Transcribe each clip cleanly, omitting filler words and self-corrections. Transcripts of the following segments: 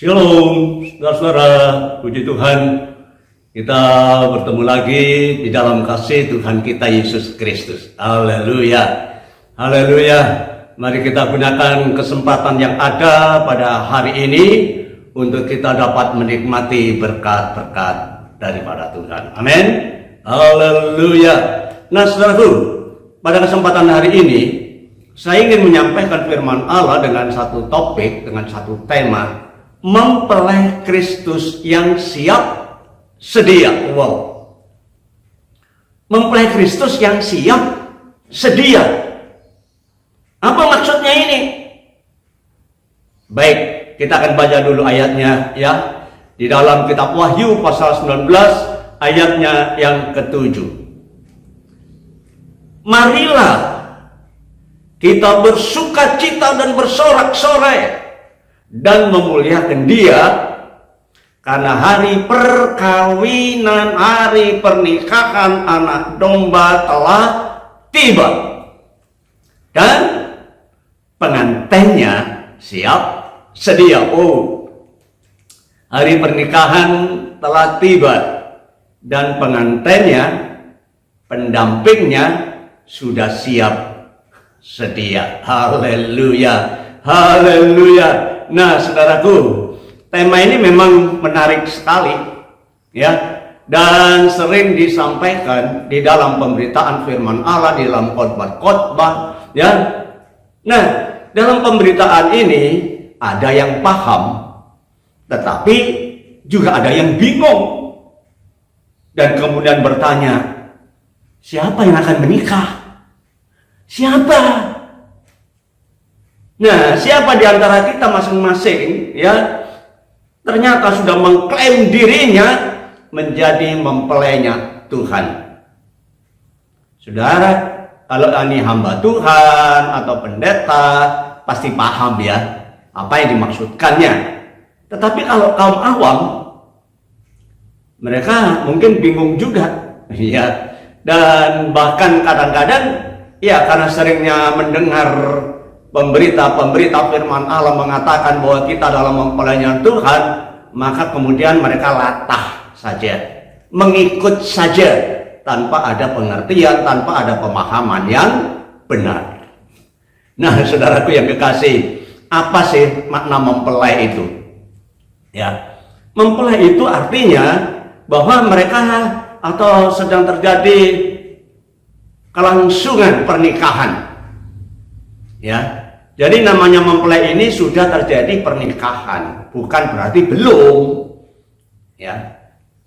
Shalom, saudara-saudara, puji Tuhan, kita bertemu lagi di dalam kasih Tuhan kita Yesus Kristus. Haleluya, haleluya. Mari kita gunakan kesempatan yang ada pada hari ini untuk kita dapat menikmati berkat-berkat daripada Tuhan. Amin. Haleluya. Nah, saudaraku, pada kesempatan hari ini saya ingin menyampaikan firman Allah dengan satu topik, dengan satu tema, mempelai Kristus yang siap sedia. Wow. Mempelai Kristus yang siap sedia. Apa maksudnya ini? Baik, kita akan baca dulu ayatnya ya. Di dalam kitab Wahyu pasal 19 ayatnya yang ke-7. Marilah kita bersukacita dan bersorak-sorai dan memuliakan Dia, karena hari perkawinan, hari pernikahan anak domba telah tiba dan pengantinnya siap sedia. Oh, hari pernikahan telah tiba dan pengantinnya, pendampingnya sudah siap sedia. Haleluya, haleluya. Nah, saudaraku, tema ini memang menarik sekali ya, dan sering disampaikan di dalam pemberitaan firman Allah, di dalam khotbah-khotbah ya. Nah, dalam pemberitaan ini ada yang paham, tetapi juga ada yang bingung dan kemudian bertanya, siapa yang akan menikah? Siapa? Nah, siapa di antara kita masing-masing ya ternyata sudah mengklaim dirinya menjadi mempelainya Tuhan. Saudara, kalau ini hamba Tuhan atau pendeta pasti paham ya apa yang dimaksudkannya. Tetapi kalau kaum awam, mereka mungkin bingung juga ya. Dan bahkan kadang-kadang ya, karena seringnya mendengar pemberita firman Allah mengatakan bahwa kita dalam mempelainya Tuhan, maka kemudian mereka latah saja, mengikut saja tanpa ada pengertian, tanpa ada pemahaman yang benar. Nah, saudaraku yang kekasih, apa sih makna mempelai itu? Ya, mempelai itu artinya bahwa mereka atau sedang terjadi kelangsungan pernikahan. Ya, jadi namanya mempelai ini sudah terjadi pernikahan, bukan berarti belum, ya,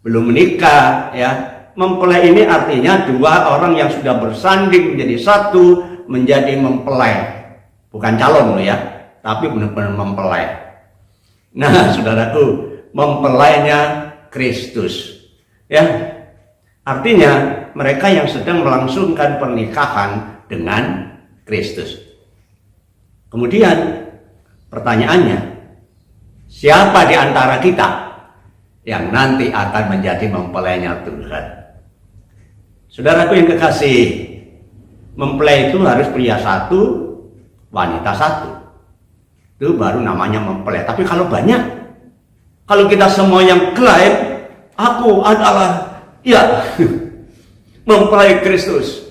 belum menikah, ya. Mempelai ini artinya dua orang yang sudah bersanding menjadi satu, menjadi mempelai, bukan calon loh ya, tapi benar-benar mempelai. Nah, saudaraku, mempelainya Kristus, ya, artinya mereka yang sedang melangsungkan pernikahan dengan Kristus. Kemudian pertanyaannya, siapa di antara kita yang nanti akan menjadi mempelainya Tuhan? Saudaraku yang kekasih, mempelai itu harus pria satu, wanita satu. Itu baru namanya mempelai. Tapi kalau banyak, kalau kita semua yang klaim, aku adalah ya mempelai Kristus,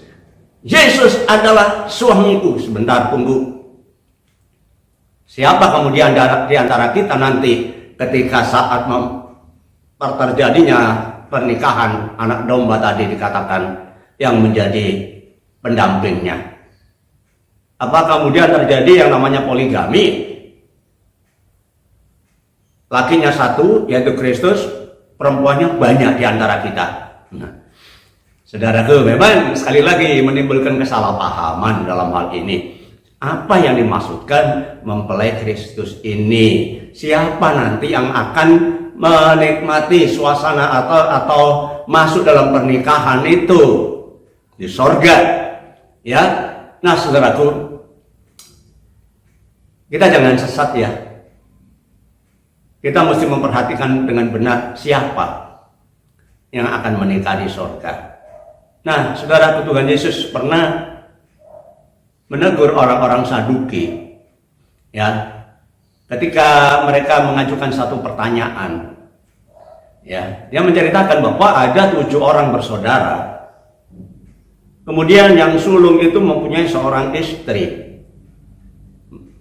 Yesus adalah suamiku, sebentar tunggu. Siapa kemudian di antara kita nanti ketika saat terjadinya pernikahan anak domba tadi dikatakan yang menjadi pendampingnya? Apa kemudian terjadi yang namanya poligami? Lakinya satu, yaitu Kristus, perempuannya banyak di antara kita. Nah, saudaraku, memang sekali lagi menimbulkan kesalahpahaman dalam hal ini. Apa yang dimaksudkan mempelai Kristus ini? Siapa nanti yang akan menikmati suasana atau masuk dalam pernikahan itu di sorga? Ya, nah saudaraku, Kita jangan sesat ya. Kita mesti memperhatikan dengan benar siapa yang akan menikah di surga. Nah, saudara, Tuhan Yesus pernah menegur orang-orang Saduki, ya, ketika mereka mengajukan satu pertanyaan. Ya, dia menceritakan bahwa ada 7 orang bersaudara. Kemudian yang sulung itu mempunyai seorang istri,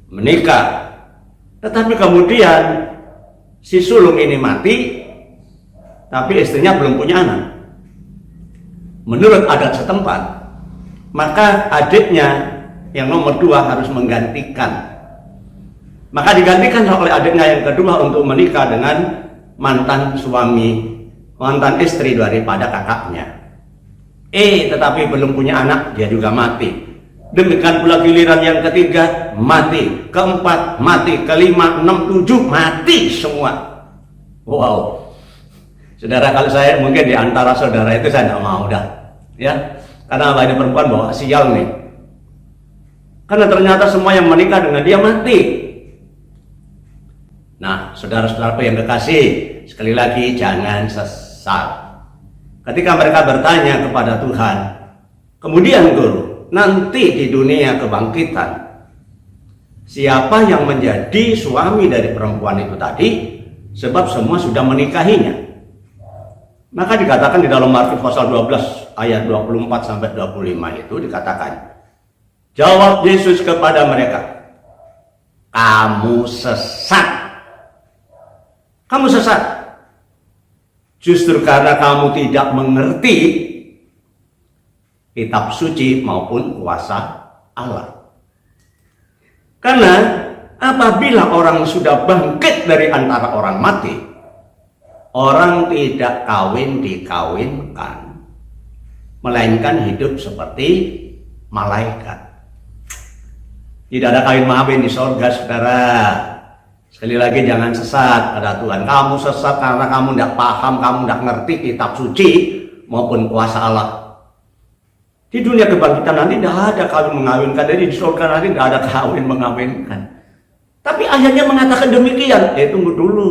menikah. Tetapi kemudian si sulung ini mati, tapi istrinya belum punya anak. Menurut adat setempat, maka adiknya yang nomor 2 harus menggantikan. Maka digantikan oleh adiknya yang kedua untuk menikah dengan mantan suami, mantan istri daripada kakaknya. Tetapi belum punya anak, dia juga mati. Demikian pula giliran yang ketiga, mati. Keempat, mati. Kelima, 6, 7, mati semua. Wow. Saudara, kalau saya mungkin di antara saudara itu saya tidak mau dah. Ya, karena banyak perempuan bawa sial nih. Karena ternyata semua yang menikah dengan dia mati. Nah, saudara-saudaraku yang kekasih, sekali lagi jangan sesat. Ketika mereka bertanya kepada Tuhan, kemudian Guru, nanti di dunia kebangkitan, siapa yang menjadi suami dari perempuan itu tadi? Sebab semua sudah menikahinya. Maka dikatakan di dalam Markus pasal 12 ayat 24 sampai 25 itu dikatakan, jawab Yesus kepada mereka, kamu sesat. Kamu sesat. Justru karena kamu tidak mengerti kitab suci maupun kuasa Allah. Karena apabila orang sudah bangkit dari antara orang mati, orang tidak kawin dikawinkan, melainkan hidup seperti malaikat. Tidak ada kawin-mawin di surga, saudara. Sekali lagi jangan sesat pada Tuhan. Kamu sesat karena kamu tidak paham, kamu tidak ngerti kitab suci maupun kuasa Allah. Di dunia kebangkitan nanti tidak ada kawin mengawinkan. Jadi di surga nanti tidak ada kawin mengawinkan. Tapi ayatnya mengatakan demikian. Tunggu dulu.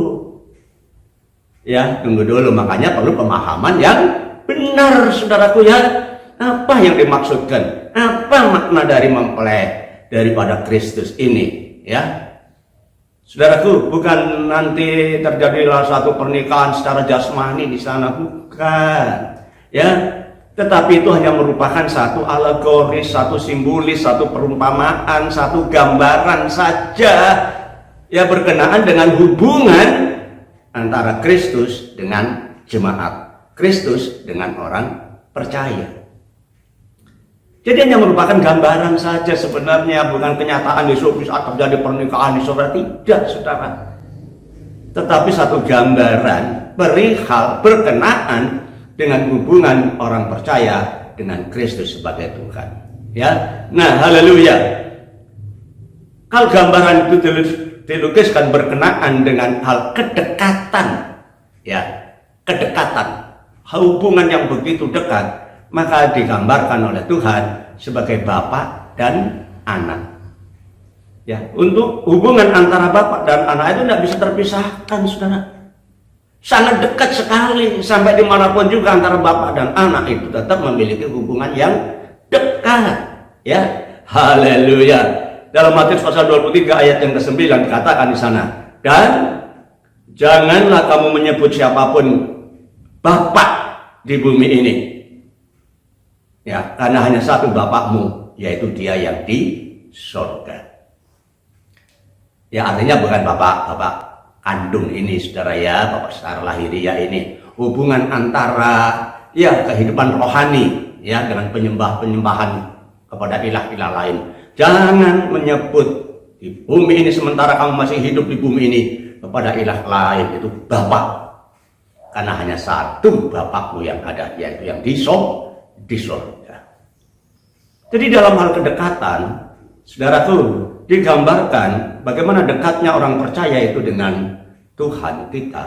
Ya, tunggu dulu. Makanya perlu pemahaman yang benar, saudaraku ya. Apa yang dimaksudkan? Apa makna dari mempelai daripada Kristus ini? Ya. Saudaraku, bukan nanti terjadilah satu pernikahan secara jasmani di sana, bukan. Ya, tetapi itu hanya merupakan satu alegoris, satu simbolis, satu perumpamaan, satu gambaran saja, ya, berkenaan dengan hubungan antara Kristus dengan jemaat, Kristus dengan orang percaya. Jadi hanya merupakan gambaran saja sebenarnya, bukan kenyataan di saat terjadi pernikahan di surga, tidak, saudara. Tetapi satu gambaran perihal berkenaan dengan hubungan orang percaya dengan Kristus sebagai Tuhan. Ya, nah, haleluya. Kalau gambaran itu dilukiskan berkenaan dengan hal kedekatan, ya, kedekatan, hubungan yang begitu dekat, maka digambarkan oleh Tuhan sebagai bapak dan anak. Ya, untuk hubungan antara bapak dan anak itu tidak bisa terpisahkan, saudara. Sangat dekat sekali, sampai dimanapun juga antara bapak dan anak itu tetap memiliki hubungan yang dekat. Ya, haleluya. Dalam Matius pasal 23 ayat yang ke-9 dikatakan di sana, dan janganlah kamu menyebut siapapun bapak di bumi ini. Ya, karena hanya satu bapakmu, yaitu dia yang di surga. Ya, artinya bukan bapak kandung ini, saudara ya, bapak secara lahiriah ini. Hubungan antara, ya, kehidupan rohani, ya, dengan penyembahan kepada ilah-ilah lain. Jangan menyebut di bumi ini sementara kamu masih hidup di bumi ini kepada ilah lain, itu bapak. Karena hanya satu bapakmu yang ada, yaitu yang di surga. Jadi dalam hal kedekatan, saudaraku, digambarkan bagaimana dekatnya orang percaya itu dengan Tuhan kita.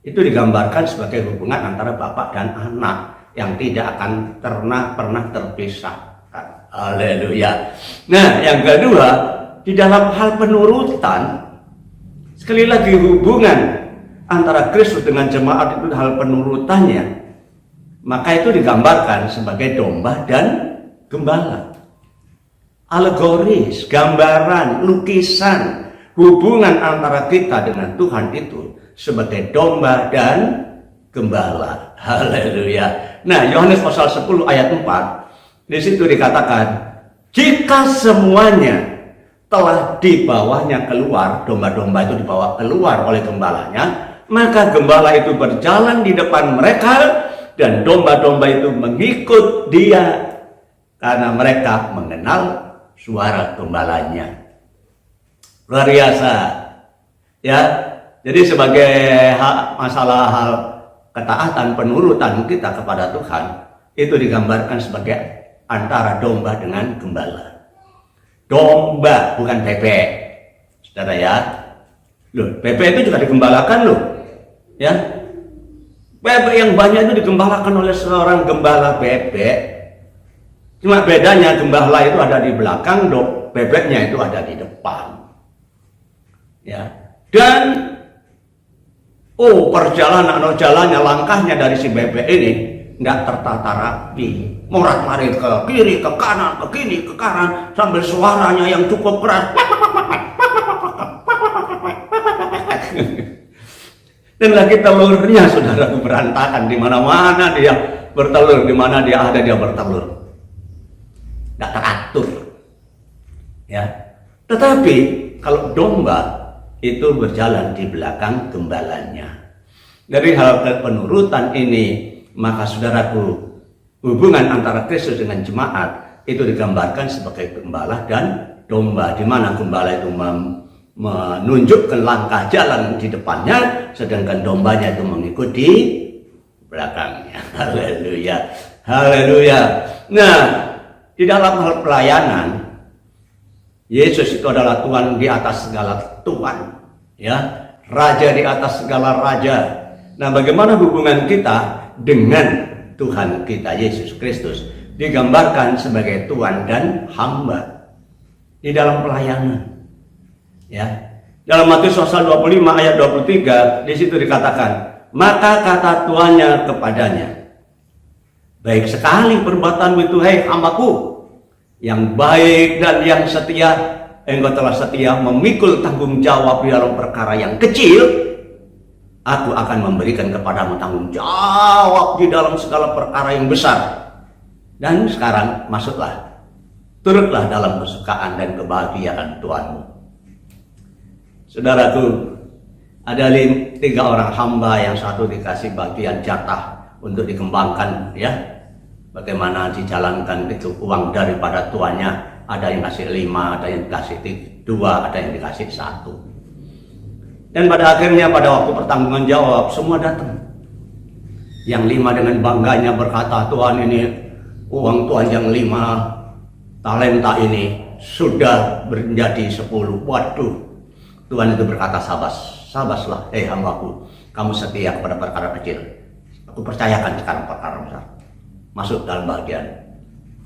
Itu digambarkan sebagai hubungan antara bapak dan anak yang tidak akan pernah terpisahkan. Haleluya. Nah, yang kedua, di dalam hal penurutan, sekali lagi hubungan antara Kristus dengan jemaat itu hal penurutannya, maka itu digambarkan sebagai domba dan gembala. Alegoris, gambaran, lukisan hubungan antara kita dengan Tuhan itu sebagai domba dan gembala. Haleluya. Nah, Yohanes pasal 10 ayat 4, di situ dikatakan, jika semuanya telah di bawahnya keluar, domba-domba itu dibawa keluar oleh gembalanya, maka gembala itu berjalan di depan mereka dan domba-domba itu mengikut dia karena mereka mengenal suara gembalanya. Luar biasa. Ya. Jadi sebagai masalah hal ketaatan penurutan kita kepada Tuhan itu digambarkan sebagai antara domba dengan gembala. Domba bukan bebek. Saudara ya. Loh, bebek itu juga digembalakan loh. Ya. Bebek yang banyak itu digembalakan oleh seorang gembala bebek. Cuma bedanya gembala itu ada di belakang, bebeknya itu ada di depan. Ya. Dan perjalanan atau jalannya, langkahnya dari si bebek ini nggak tertata rapi, morat-marit ke kiri, ke kanan, ke kiri, ke kanan, sambil suaranya yang cukup keras. Dan lagi telurnya, saudara, berantakan di mana-mana dia bertelur, di mana dia ada dia bertelur. Nggak teratur. Ya. Tetapi kalau domba itu berjalan di belakang gembalanya. Dari hal penurutan ini, maka saudaraku, hubungan antara Kristus dengan jemaat itu digambarkan sebagai gembala dan domba, di mana gembala itu menunjukkan langkah jalan di depannya, sedangkan dombanya itu mengikuti belakangnya. Haleluya, haleluya. Nah, di dalam hal pelayanan, Yesus itu adalah Tuhan di atas segala Tuhan, ya, Raja di atas segala raja. Nah, bagaimana hubungan kita dengan Tuhan kita Yesus Kristus digambarkan sebagai Tuhan dan hamba di dalam pelayanan. Ya, dalam Matius pasal 25 ayat 23 di situ dikatakan, maka kata tuannya kepadanya, baik sekali perbuatanmu itu, hai hambaku yang baik dan yang setia, engkau telah setia memikul tanggung jawab di dalam perkara yang kecil, aku akan memberikan kepadamu tanggung jawab di dalam segala perkara yang besar. Dan sekarang masuklah, turutlah dalam kesukaan dan kebahagiaan Tuhanmu. Saudaraku, ada 3 orang hamba, yang satu dikasih bagian jatah untuk dikembangkan, ya, bagaimana dijalankan itu uang daripada tuannya. Ada yang kasih 5, ada yang dikasih 2, ada yang dikasih 1. Dan pada akhirnya pada waktu pertanggungan jawab, semua datang. Yang 5 dengan bangganya berkata, Tuhan, ini uang Tuhan yang 5 talenta ini sudah menjadi 10. Waduh, Tuhan itu berkata, sabaslah, hambaku, kamu setia kepada perkara kecil, aku percayakan sekarang perkara besar. Masuk dalam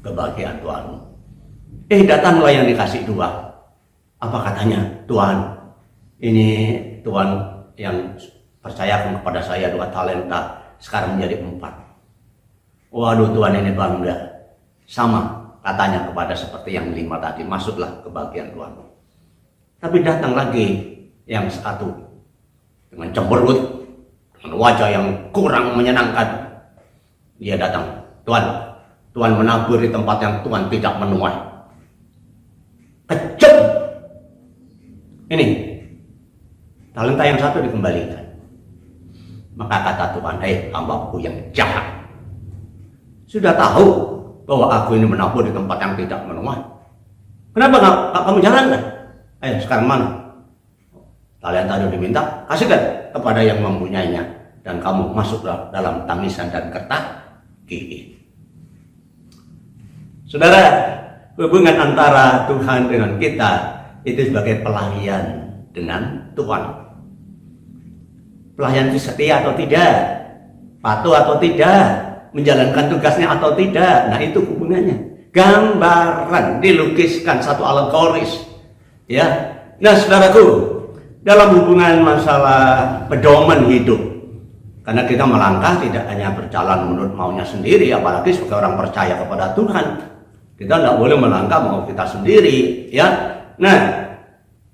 kebahagiaan Tuhanmu. Datanglah yang dikasih 2. Apa katanya? Tuhan, ini Tuhan yang percayakan kepada saya 2 talenta, sekarang menjadi 4. Waduh, Tuhan ini bangga. Sama katanya kepada seperti yang 5 tadi, masuklah kebahagiaan Tuhanmu. Tapi datang lagi yang 1 dengan cemberut, dengan wajah yang kurang menyenangkan. Dia datang, Tuhan menabur di tempat yang Tuhan tidak menuai. Kejam. Ini talenta yang 1 dikembalikan. Maka kata Tuhan, hambaku yang jahat, sudah tahu bahwa aku ini menabur di tempat yang tidak menuai. Kenapa nggak kamu jalankan? Sekarang mana? Talenta itu diminta, kasihkan kepada yang mempunyainya, dan kamu masuklah dalam tangisan dan kertas gigi. Saudara, hubungan antara Tuhan dengan kita itu sebagai pelayan dengan Tuhan. Pelayan itu setia atau tidak, patuh atau tidak, menjalankan tugasnya atau tidak. Nah, itu hubungannya. Gambaran dilukiskan satu alegoris Ya. Nah, saudaraku, dalam hubungan masalah pedoman hidup, karena kita melangkah tidak hanya berjalan menurut maunya sendiri, apalagi sebagai orang percaya kepada Tuhan, kita tidak boleh melangkah mau kita sendiri, ya. Nah,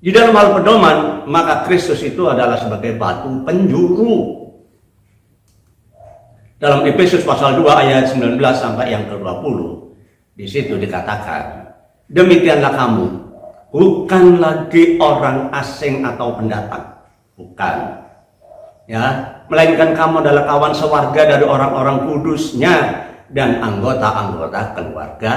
di dalam hal pedoman, maka Kristus itu adalah sebagai batu penjuru. Dalam Efesus pasal 2 ayat 19 sampai yang ke-20, di situ dikatakan, demikianlah kamu, bukan lagi orang asing atau pendatang, bukan, ya, melainkan kamu adalah kawan sewarga dari orang-orang kudusnya dan anggota-anggota keluarga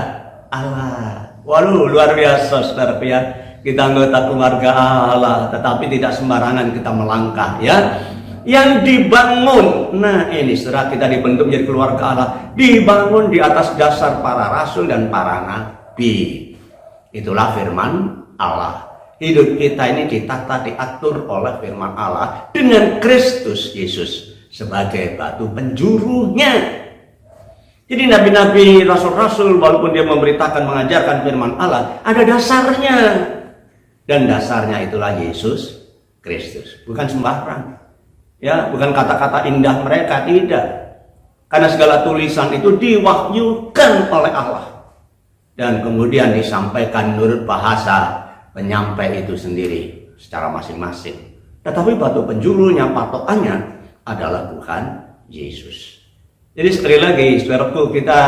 Allah. Waduh, luar biasa, saudara ya. Kita anggota keluarga Allah, tetapi tidak sembarangan kita melangkah, ya. Yang dibangun, nah ini saudara, kita dibentuk menjadi keluarga Allah, dibangun di atas dasar para rasul dan para nabi. Itulah firman Allah. Hidup kita ini ditata, diatur oleh firman Allah dengan Kristus Yesus sebagai batu penjurunya. Jadi nabi-nabi, rasul-rasul, walaupun dia memberitakan, mengajarkan firman Allah, ada dasarnya. Dan dasarnya itulah Yesus Kristus, bukan sembarang. Ya, bukan kata-kata indah mereka, tidak. Karena segala tulisan itu diwahyukan oleh Allah dan kemudian disampaikan menurut bahasa penyampai itu sendiri secara masing-masing. Tetapi batu penjurunya, patokannya adalah Tuhan Yesus. Jadi sekali lagi, saudaraku, kita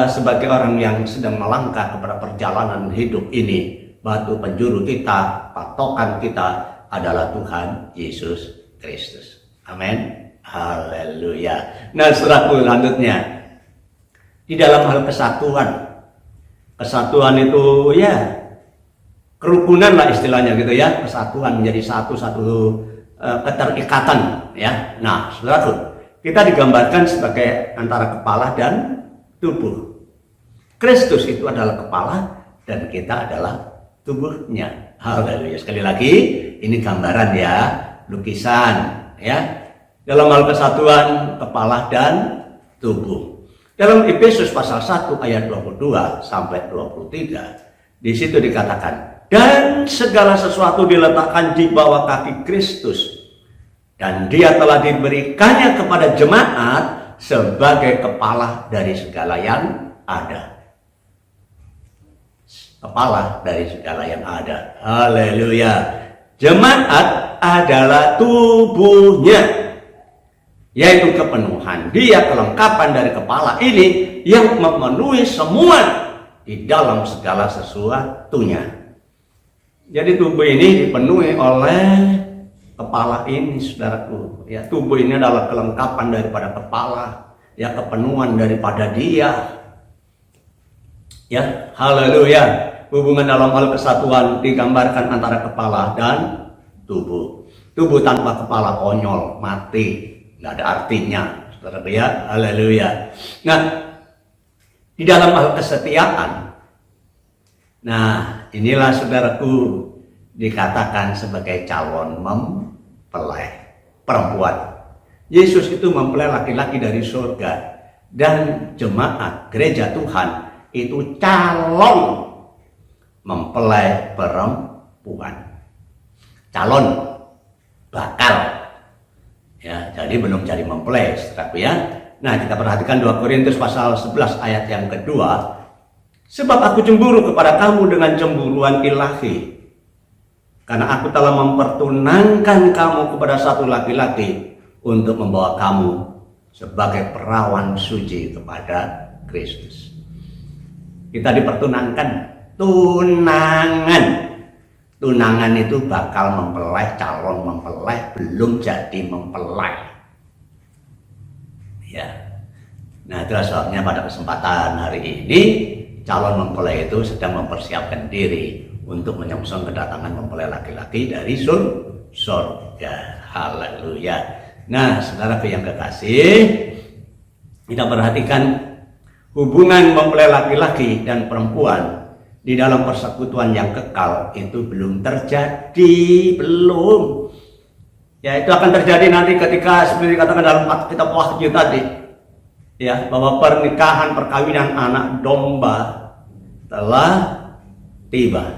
sebagai orang yang sedang melangkah kepada perjalanan hidup ini, batu penjuru kita, patokan kita adalah Tuhan Yesus Kristus. Amin. Haleluya. Nah, saudaraku, selanjutnya di dalam hal kesatuan. Kesatuan itu ya kerukunan lah istilahnya gitu ya. Kesatuan menjadi satu keterikatan ya. Nah, saudaraku, kita digambarkan sebagai antara kepala dan tubuh. Kristus itu adalah kepala dan kita adalah tubuhnya. Haleluya. Sekali lagi, ini gambaran ya, lukisan ya, dalam hal kesatuan kepala dan tubuh. Dalam Efesus pasal 1 ayat 22 sampai 23, di situ dikatakan, dan segala sesuatu diletakkan di bawah kaki Kristus, dan dia telah diberikannya kepada jemaat sebagai kepala dari segala yang ada. Kepala dari segala yang ada. Haleluya. Jemaat adalah tubuhnya, yaitu kepenuhan. Dia kelengkapan dari kepala ini yang memenuhi semua di dalam segala sesuatunya. Jadi tubuh ini dipenuhi oleh kepala ini, saudaraku. Ya, tubuh ini adalah kelengkapan daripada kepala, ya, kepenuhan daripada dia. Ya, haleluya. Hubungan dalam hal kesatuan digambarkan antara kepala dan tubuh. Tubuh tanpa kepala konyol, mati, nggak ada artinya, saudara ya. Haleluya. Nah, di dalam hal kesetiaan, nah inilah saudaraku dikatakan sebagai calon mempelai perempuan. Yesus itu mempelai laki-laki dari surga, dan jemaat gereja Tuhan itu calon mempelai perempuan, calon bakal ya, jadi belum jadi mempelai, saudaraku ya. Nah, kita perhatikan 2 Korintus pasal 11 ayat yang kedua, sebab aku cemburu kepada kamu dengan cemburuan ilahi, karena aku telah mempertunangkan kamu kepada satu laki-laki untuk membawa kamu sebagai perawan suci kepada Kristus. Kita dipertunangkan. Tunangan itu bakal mempelai, calon mempelai, belum jadi mempelai ya. Nah, itulah sebabnya pada kesempatan hari ini calon mempelai itu sedang mempersiapkan diri untuk menyongsong kedatangan mempelai laki-laki dari surga. Haleluya. Nah, saudara yang kekasih, kita perhatikan hubungan mempelai laki-laki dan perempuan di dalam persekutuan yang kekal itu belum terjadi, belum. Ya, itu akan terjadi nanti ketika seperti dikatakan dalam kitab Wahyu tadi, ya, bahwa perkawinan anak domba telah tiba.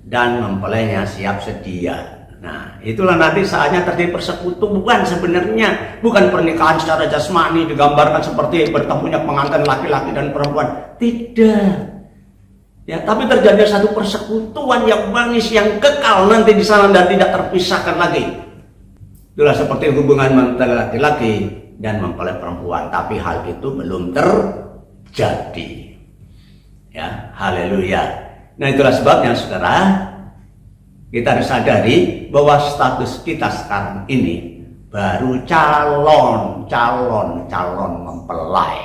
dan mempelainya siap sedia. Nah, itulah nanti saatnya terjadi persekutuan sebenarnya. Bukan pernikahan secara jasmani digambarkan seperti bertemunya pengantin laki-laki dan perempuan. Tidak. Ya, tapi terjadi satu persekutuan yang manis, yang kekal nanti di sana dan tidak terpisahkan lagi. Itulah seperti hubungan antara laki-laki dan mempelai perempuan. Tapi hal itu belum terjadi. Ya, haleluya. Nah, itulah sebabnya saudara, kita harus sadari bahwa status kita sekarang ini baru calon mempelai.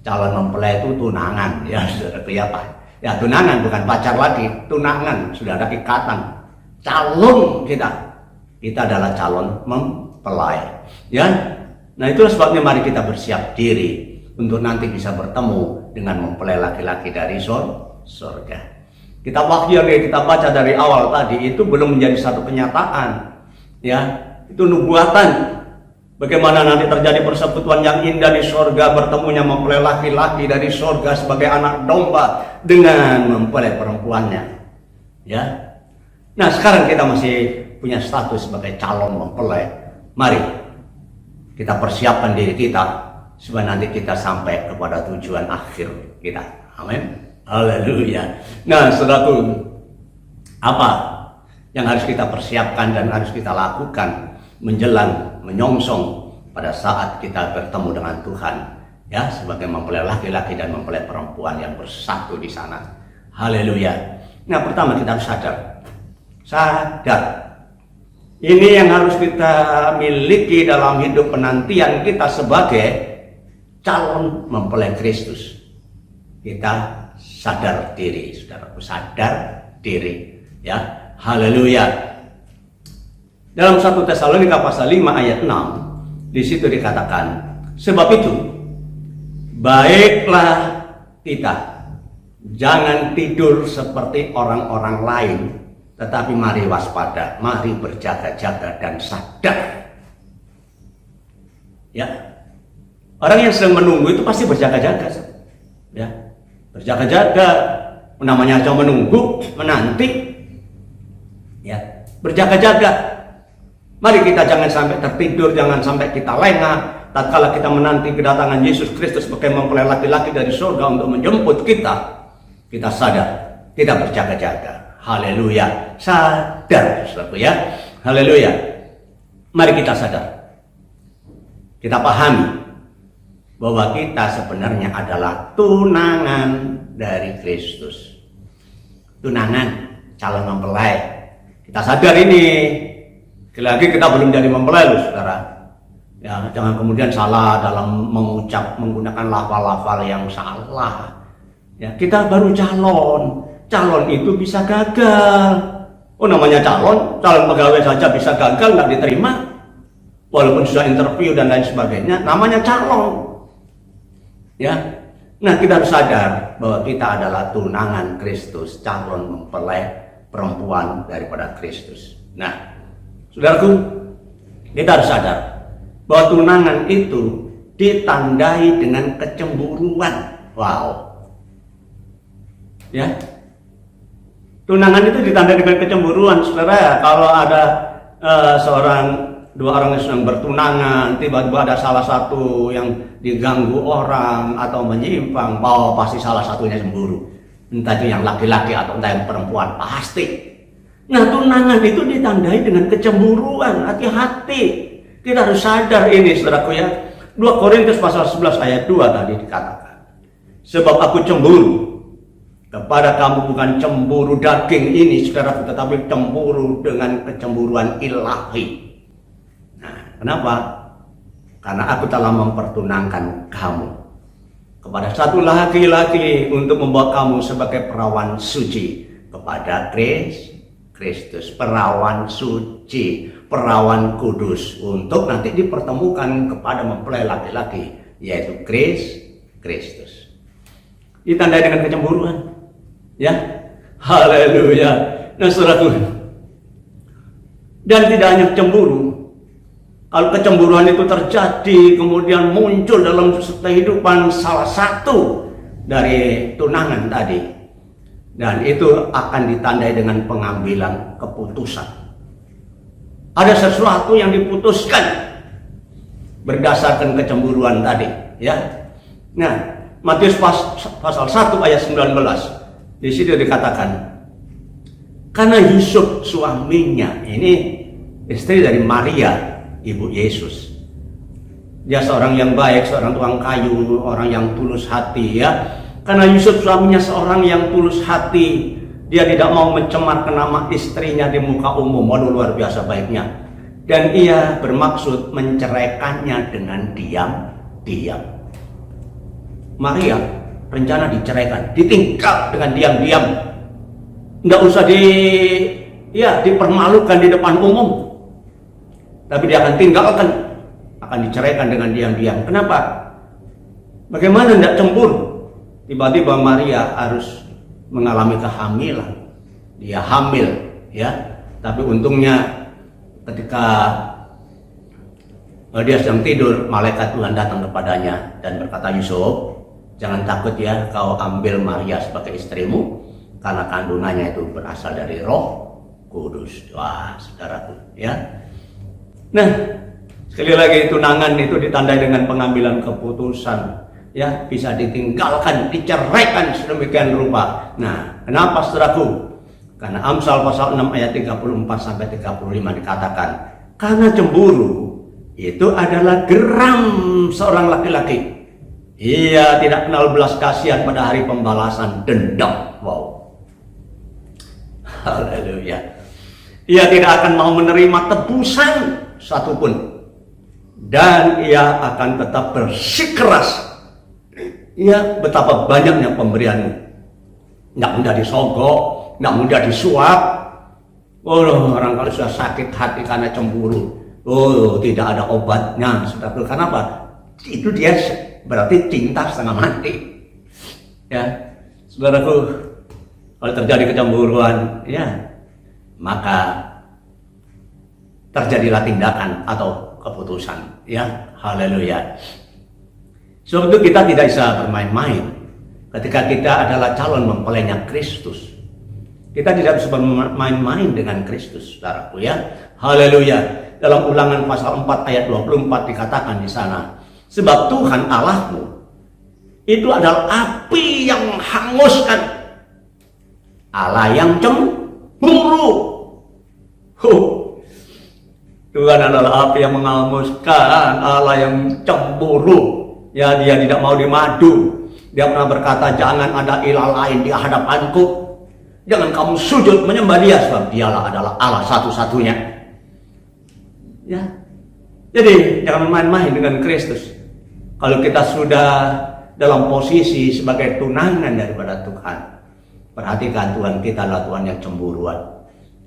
Calon mempelai itu tunangan, ya saudara, apa? Ya tunangan, bukan pacar lagi, tunangan, sudah ada ikatan. Calon kita adalah calon mempelai. Ya, nah itulah sebabnya mari kita bersiap diri untuk nanti bisa bertemu dengan mempelai laki-laki dari surga. Kitab Wahyu yang kita baca dari awal tadi itu belum menjadi satu kenyataan, ya, itu nubuatan. Bagaimana nanti terjadi persekutuan yang indah di surga, bertemunya mempelai laki-laki dari surga sebagai anak domba dengan mempelai perempuannya, ya. Nah, sekarang kita masih punya status sebagai calon mempelai. Mari kita persiapkan diri kita supaya nanti kita sampai kepada tujuan akhir kita. Amin. Haleluya. Nah, saudaraku, apa yang harus kita persiapkan dan harus kita lakukan menjelang menyongsong pada saat kita bertemu dengan Tuhan, ya, sebagai mempelai laki-laki dan mempelai perempuan yang bersatu di sana. Haleluya. Nah, pertama kita harus sadar. Ini yang harus kita miliki dalam hidup penantian kita sebagai calon mempelai Kristus. Kita sadar diri, saudaraku, sadar diri, ya. Haleluya. Dalam 1 Tesalonika pasal 5 ayat 6, di situ dikatakan, sebab itu baiklah kita jangan tidur seperti orang-orang lain, tetapi mari waspada, mari berjaga-jaga dan sadar. Ya, orang yang sedang menunggu itu pasti berjaga-jaga, ya, berjaga-jaga, namanya aja menunggu, menanti, ya, berjaga-jaga. Mari kita jangan sampai tertidur, jangan sampai kita lengah tatkala kita menanti kedatangan Yesus Kristus sebagai mempelai laki-laki dari surga untuk menjemput kita. Kita sadar, kita berjaga-jaga. Haleluya. Sadar, saudaraku, ya. Haleluya. Mari kita sadar. Kita pahami bahwa kita sebenarnya adalah tunangan dari Kristus. Tunangan, calon mempelai. Kita sadar ini. Lagi kita belum jadi mempelai loh, saudara. Ya, jangan kemudian salah dalam mengucap, menggunakan lafal-lafal yang salah. Ya, kita baru calon. Calon itu bisa gagal. Oh, namanya calon pegawai saja bisa gagal, nggak diterima. Walaupun sudah interview dan lain sebagainya, namanya calon. Ya, nah kita harus sadar bahwa kita adalah tunangan Kristus, calon mempelai perempuan daripada Kristus. Nah, saudaraku, kita harus sadar bahwa tunangan itu ditandai dengan kecemburuan. Wow. Ya. Tunangan itu ditandai dengan kecemburuan, saudara. Kalau ada dua orang yang sedang bertunangan, tiba-tiba ada salah satu yang diganggu orang atau menyimpang, pasti salah satunya cemburu. Entah itu yang laki-laki atau entah yang perempuan, pasti. Nah, tunangan itu ditandai dengan kecemburuan. Hati-hati. Kita harus sadar ini, saudaraku, ya. 2 Korintus pasal 11 ayat 2 tadi dikatakan, sebab aku cemburu kepada kamu, bukan cemburu daging ini, saudaraku, tetapi cemburu dengan kecemburuan ilahi. Nah, kenapa? Karena aku telah mempertunangkan kamu kepada satu laki-laki untuk membawa kamu sebagai perawan suci kepada Kristus, perawan suci, perawan kudus, untuk nanti dipertemukan kepada mempelai laki-laki, yaitu Kristus. Ditandai dengan kecemburuan, ya. Haleluya. Nah, saudaraku, dan tidak hanya cemburu. Kalau kecemburuan itu terjadi kemudian muncul dalam kehidupan salah satu dari tunangan tadi, Dan itu akan ditandai dengan pengambilan keputusan. Ada sesuatu yang diputuskan berdasarkan kecemburuan tadi, ya. Nah, Matius pasal 1 ayat 19. Di situ dikatakan, karena Yusuf suaminya, ini istri dari Maria, ibu Yesus. Dia seorang yang baik, seorang tukang kayu, orang yang tulus hati, ya. Karena Yusuf suaminya seorang yang tulus hati, dia tidak mau mencemarkan nama istrinya di muka umum. Waduh, luar biasa baiknya. Dan ia bermaksud menceraikannya dengan diam-diam. Maria rencana diceraikan, ditinggal dengan diam-diam. Nggak usah dipermalukan di depan umum. Tapi dia akan tinggalkan, akan diceraikan dengan diam-diam. Kenapa? Bagaimana tidak cemburu? Tiba-tiba Maria harus mengalami kehamilan. Dia hamil, ya. Tapi untungnya ketika dia sedang tidur, malaikat Tuhan datang kepadanya dan berkata, Yusuf, jangan takut ya, kau ambil Maria sebagai istrimu, karena kandungannya itu berasal dari Roh Kudus. Wah, saudaraku, ya. Nah, sekali lagi tunangan itu ditandai dengan pengambilan keputusan. Ya, bisa ditinggalkan, diceraikan sedemikian rupa. Nah, kenapa saudaraku? Karena Amsal pasal 6 ayat 34 sampai 35 dikatakan, karena cemburu itu adalah geram seorang laki-laki. Ia tidak kenal belas kasihan pada hari pembalasan dendam. Wow. Haleluya. Ia tidak akan mau menerima tebusan satupun. Dan ia akan tetap bersikeras. Ya, betapa banyaknya pemberianmu. Nggak mudah disogok, nggak mudah disuap. Oh, orang kalau sudah sakit hati karena cemburu, oh, tidak ada obatnya. Saudara, kenapa? Itu dia berarti cinta setengah mati. Ya, saudaraku, kalau terjadi kecemburuan, ya, maka terjadilah tindakan atau keputusan. Ya, haleluya. Sebab itu kita tidak bisa bermain-main ketika kita adalah calon mempelainya Kristus. Kita tidak bisa bermain-main dengan Kristus, saudaraku, ya. Haleluya. Dalam Ulangan pasal 4 ayat 24 dikatakan di sana, sebab Tuhan Allahmu itu adalah api yang menghanguskan, Allah yang cemburu. Tuhan adalah api yang menghanguskan, Allah yang cemburu. Ya, dia tidak mau dimadu. Dia pernah berkata, jangan ada ilah lain di hadapanku. Jangan kamu sujud menyembah dia, sebab dialah adalah Allah satu-satunya. Ya. Jadi jangan main-main dengan Kristus. Kalau kita sudah dalam posisi sebagai tunangan daripada Tuhan, perhatikan, Tuhan kita adalah Tuhan yang cemburuan.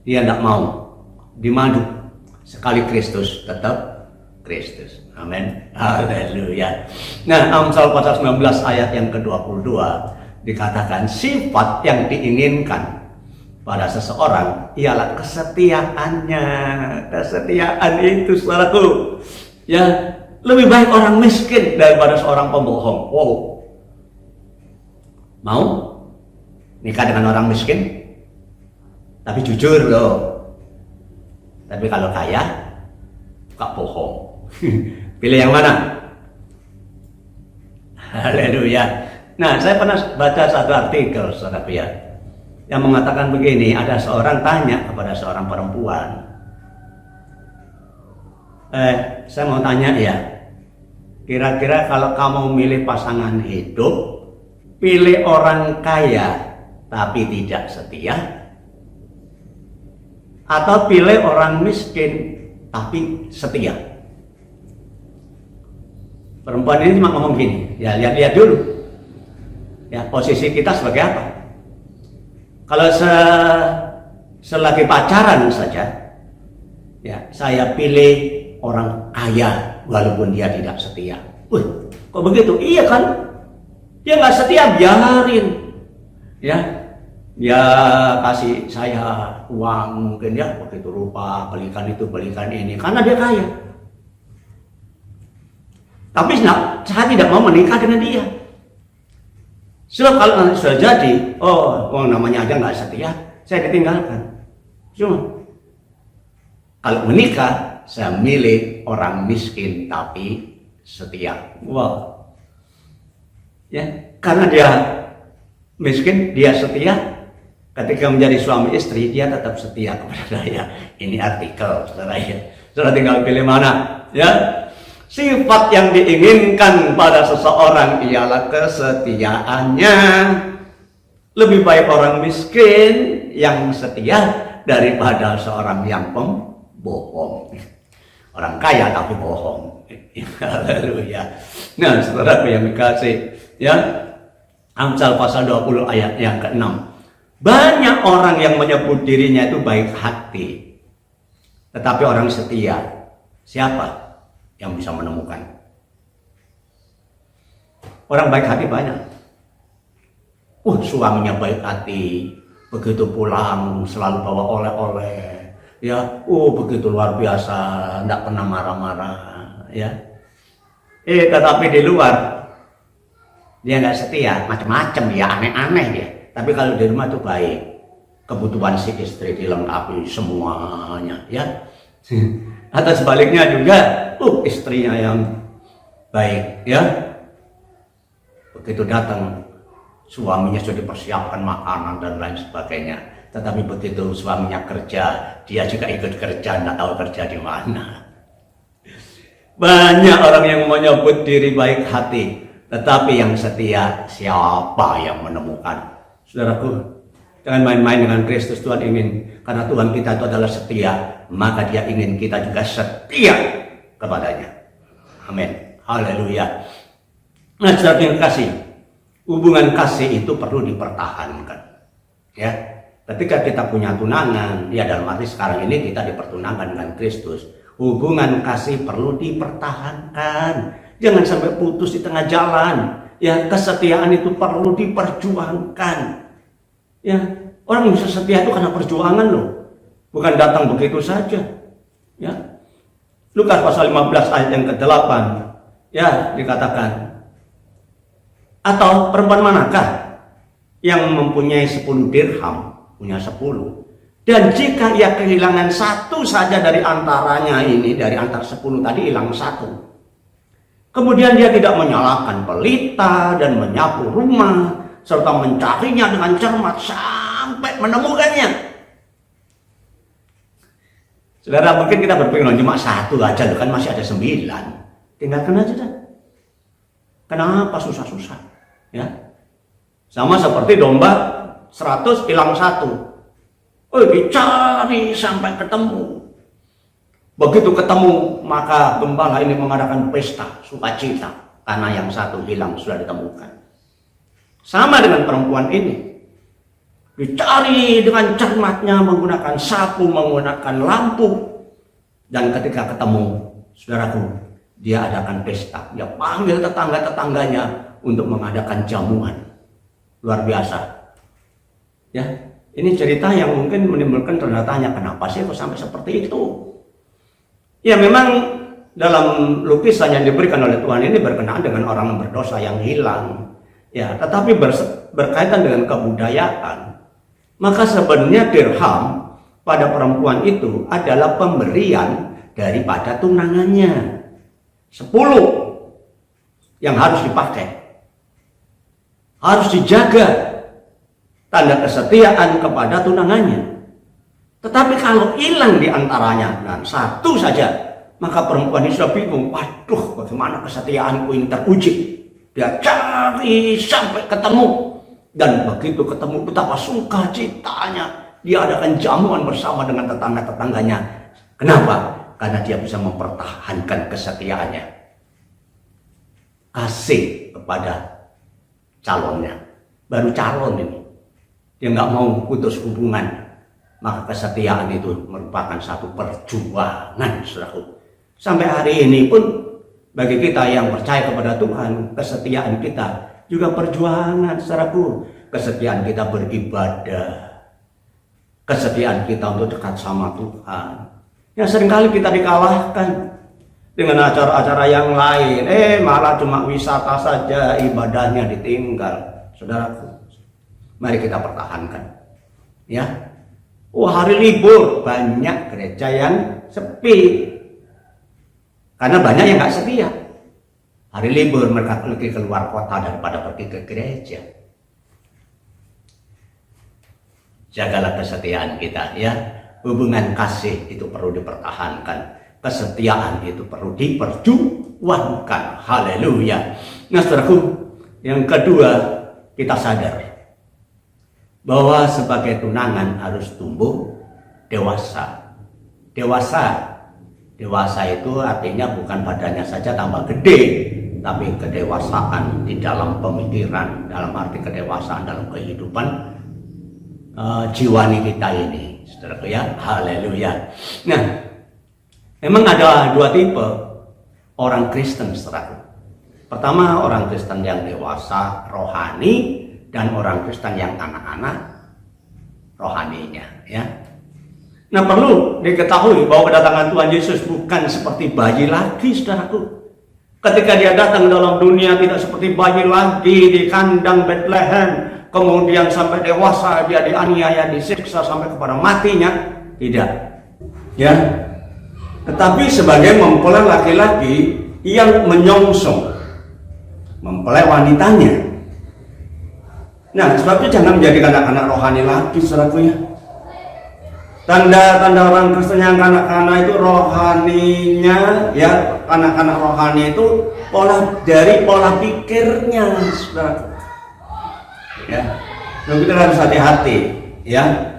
Dia tidak mau dimadu. Sekali Kristus, tetap Kristus. Amin. Haleluya. Nah, Amsal pasal 19 ayat yang ke-22 dikatakan, sifat yang diinginkan pada seseorang ialah kesetiaannya. Kesetiaan itu, saudaraku, ya, lebih baik orang miskin daripada seorang pembohong. Wow. Mau nikah dengan orang miskin? Tapi jujur loh. Tapi kalau kaya, gak bohong. Pilih yang mana? Haleluya. Nah, saya pernah baca satu artikel, saudara, ya, yang mengatakan begini. Ada seorang tanya kepada seorang perempuan, saya mau tanya ya, kira-kira kalau kamu milih pasangan hidup, pilih orang kaya tapi tidak setia, atau pilih orang miskin tapi setia? Perempuan ini cuma ngomong gini, ya, lihat dulu, ya, posisi kita sebagai apa. Kalau selagi pacaran saja, ya, saya pilih orang kaya walaupun dia tidak setia. Kok begitu? Iya kan? Dia nggak setia, biarin. Ya, dia kasih saya uang mungkin, ya, begitu rupa, belikan itu, belikan ini, karena dia kaya. Tapi saya tidak mau menikah dengan dia. Sebab kalau nanti sudah jadi, namanya aja nggak setia, saya ditinggalkan. Cuma kalau menikah, saya milih orang miskin tapi setia. Wow. Ya, karena dia miskin, dia setia. Ketika menjadi suami istri, dia tetap setia kepada saya. Ini artikel, saudara ya. Saudara tinggal pilih mana, ya. Sifat yang diinginkan pada seseorang ialah kesetiaannya. Lebih baik orang miskin yang setia daripada seorang yang pembohong. Orang kaya tapi bohong. Haleluya. Nah, saudaraku yang dikasih, ya. Amsal pasal 20 ayat yang ke-6. Banyak orang yang menyebut dirinya itu baik hati, tetapi orang setia, siapa yang bisa menemukan? Orang baik hati banyak. Suaminya baik hati, begitu pulang selalu bawa oleh-oleh, ya, begitu luar biasa, tidak pernah marah-marah, ya. Tetapi di luar dia nggak setia, macam-macam ya, aneh-aneh dia. Tapi kalau di rumah itu baik, kebutuhan si istri dilengkapi semuanya, ya. Atau sebaliknya juga, istrinya yang baik, ya. Begitu datang, suaminya sudah dipersiapkan makanan dan lain sebagainya. Tetapi begitu suaminya kerja, dia juga ikut kerja, nggak tahu kerja di mana. Banyak orang yang menyebut diri baik hati, tetapi yang setia, siapa yang menemukan? Saudaraku, jangan main-main dengan Kristus. Tuhan ingin, karena Tuhan kita itu adalah setia, maka Dia ingin kita juga setia kepadanya. Amin. Haleluya. Nah, saudara yang kasih, hubungan kasih itu perlu dipertahankan. Ya, ketika kita punya tunangan, ya dalam arti sekarang ini kita dipertunangkan dengan Kristus. Hubungan kasih perlu dipertahankan. Jangan sampai putus di tengah jalan. Ya, kesetiaan itu perlu diperjuangkan. Ya, orang yang bisa setia itu karena perjuangan loh. Bukan datang begitu saja. Ya. Lukas pasal 15 ayat yang ke-8. Ya, dikatakan, atau perempuan manakah yang mempunyai 10 dirham, punya 10, dan jika ia kehilangan satu saja dari antaranya ini, dari antara 10 tadi hilang satu, kemudian dia tidak menyalakan pelita dan menyapu rumah, serta mencarinya dengan cermat sampai menemukannya. Saudara, mungkin kita berpikir cuma satu aja, kan masih ada 9. Tinggalkan aja dah. Kenapa susah-susah? Ya, sama seperti domba 100 hilang 1. Dicari sampai ketemu. Begitu ketemu, maka gembala ini mengadakan pesta sukacita karena yang satu hilang sudah ditemukan. Sama dengan perempuan ini, dicari dengan cermatnya menggunakan sapu, menggunakan lampu, dan ketika ketemu, saudaraku, dia adakan pesta. Dia panggil tetangga-tetangganya untuk mengadakan jamuan. Luar biasa. Ya, ini cerita yang mungkin menimbulkan tanda tanya, kenapa sih kok sampai seperti itu? Ya, memang dalam lukisan yang diberikan oleh Tuhan ini berkenaan dengan orang yang berdosa yang hilang. Ya, tetapi berkaitan dengan kebudayaan. Maka sebenarnya dirham pada perempuan itu adalah pemberian daripada tunangannya. 10 yang harus dipakai, harus dijaga, tanda kesetiaan kepada tunangannya. Tetapi kalau hilang di antaranya, dan satu saja, maka perempuan ini sudah bingung. Waduh, bagaimana kesetiaanku ini teruji? Dia cari sampai ketemu, dan begitu ketemu betapa sukacitanya. Dia adakan jamuan bersama dengan tetangga-tetangganya. Kenapa? Karena dia bisa mempertahankan kesetiaannya. Kasih kepada calonnya. Baru calon ini. Dia nggak mau putus hubungan. Maka kesetiaan itu merupakan satu perjuangan, saudaraku. Sampai hari ini pun bagi kita yang percaya kepada Tuhan, kesetiaan kita juga perjuangan, saudaraku. Kesetiaan kita beribadah. Kesetiaan kita untuk dekat sama Tuhan. Yang seringkali kita dikalahkan dengan acara-acara yang lain. Malah cuma wisata saja, ibadahnya ditinggal. saudaraku. Mari kita pertahankan. Ya. Hari libur banyak gereja yang sepi. Karena banyak yang nggak setia. Hari libur mereka pergi keluar kota daripada pergi ke gereja. Jagalah kesetiaan kita, ya. Hubungan kasih itu perlu dipertahankan. Kesetiaan itu perlu diperjuangkan. Haleluya. Nah, saudaraku, yang kedua, kita sadar bahwa sebagai tunangan harus tumbuh dewasa. Dewasa itu artinya bukan badannya saja tambah gede, tapi kedewasaan di dalam pemikiran, dalam arti kedewasaan dalam kehidupan jiwani kita ini, saudaraku, ya. Haleluya. Nah, memang ada dua tipe orang Kristen, saudaraku. Pertama, orang Kristen yang dewasa rohani, dan orang Kristen yang anak-anak rohaninya, ya. Nah, perlu diketahui bahwa kedatangan Tuhan Yesus bukan seperti bayi lagi, saudaraku. Ketika dia datang dalam dunia tidak seperti bayi lagi di kandang Bethlehem, kemudian sampai dewasa dia dianiaya, disiksa sampai kepada matinya. Tidak, ya. Tetapi sebagai mempelai laki-laki yang menyongsong mempelai wanitanya. Nah, sebab itu jangan menjadi anak-anak rohani lagi, saudaraku, ya. Tanda-tanda orang Kristen yang kanak-kanak itu rohaninya, ya, anak-anak rohani itu dari pola pikirnya, saudara. Ya, kita harus hati-hati, ya.